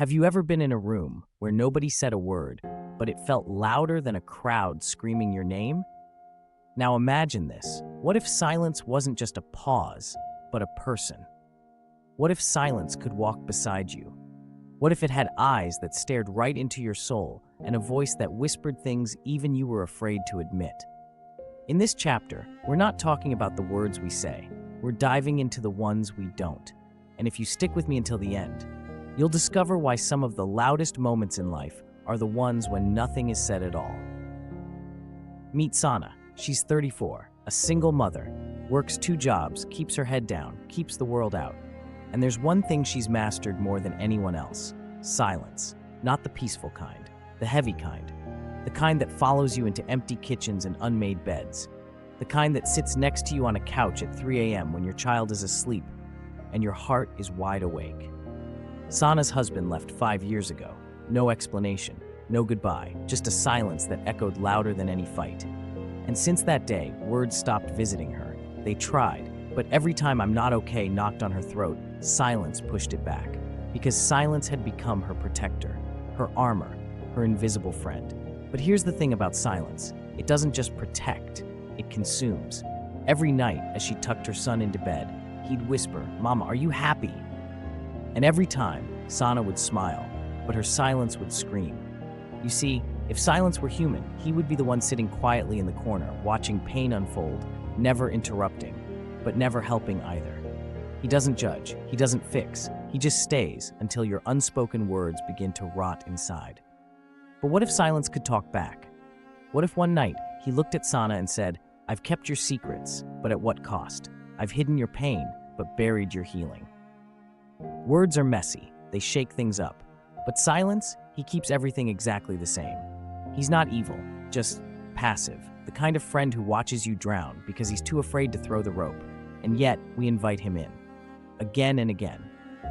Have you ever been in a room where nobody said a word, but it felt louder than a crowd screaming your name? Now imagine this. What if silence wasn't just a pause, but a person? What if silence could walk beside you? What if it had eyes that stared right into your soul and a voice that whispered things even you were afraid to admit? In this chapter, we're not talking about the words we say. We're diving into the ones we don't. And if you stick with me until the end, you'll discover why some of the loudest moments in life are the ones when nothing is said at all. Meet Sana. She's 34, a single mother, works 2 jobs, keeps her head down, keeps the world out. And there's one thing she's mastered more than anyone else: silence. Not the peaceful kind, the heavy kind. The kind that follows you into empty kitchens and unmade beds. The kind that sits next to you on a couch at 3 a.m. when your child is asleep and your heart is wide awake. Sana's husband left 5 years ago. No explanation, no goodbye, just a silence that echoed louder than any fight. And since that day, words stopped visiting her. They tried, but every time "I'm not okay" knocked on her throat, silence pushed it back. Because silence had become her protector, her armor, her invisible friend. But here's the thing about silence. It doesn't just protect, it consumes. Every night, as she tucked her son into bed, he'd whisper, "Mama, are you happy?" And every time, Sana would smile, but her silence would scream. You see, if silence were human, he would be the one sitting quietly in the corner, watching pain unfold, never interrupting, but never helping either. He doesn't judge, he doesn't fix, he just stays until your unspoken words begin to rot inside. But what if silence could talk back? What if one night he looked at Sana and said, "I've kept your secrets, but at what cost? I've hidden your pain, but buried your healing." Words are messy, they shake things up. But silence, he keeps everything exactly the same. He's not evil, just passive, the kind of friend who watches you drown because he's too afraid to throw the rope. And yet, we invite him in. Again and again.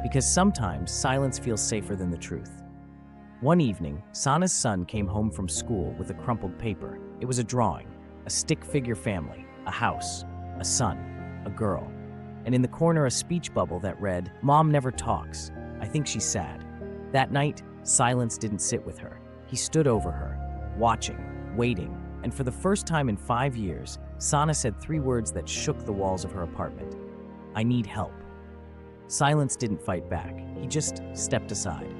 Because sometimes silence feels safer than the truth. One evening, Sana's son came home from school with a crumpled paper. It was a drawing, a stick figure family, a house, a son, a girl. And in the corner, a speech bubble that read, "Mom never talks. I think she's sad." That night, silence didn't sit with her. He stood over her, watching, waiting, and for the first time in 5 years, Sana said 3 words that shook the walls of her apartment. "I need help." Silence didn't fight back. He just stepped aside.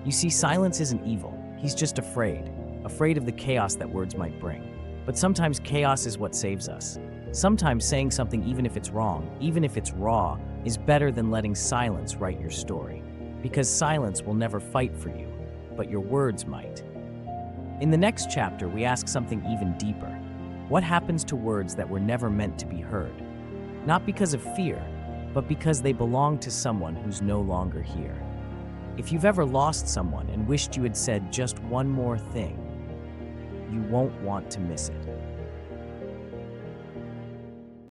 You see, silence isn't evil. He's just afraid of the chaos that words might bring. But sometimes chaos is what saves us. Sometimes saying something, even if it's wrong, even if it's raw, is better than letting silence write your story. Because silence will never fight for you, but your words might. In the next chapter, we ask something even deeper. What happens to words that were never meant to be heard? Not because of fear, but because they belong to someone who's no longer here. If you've ever lost someone and wished you had said just one more thing, you won't want to miss it.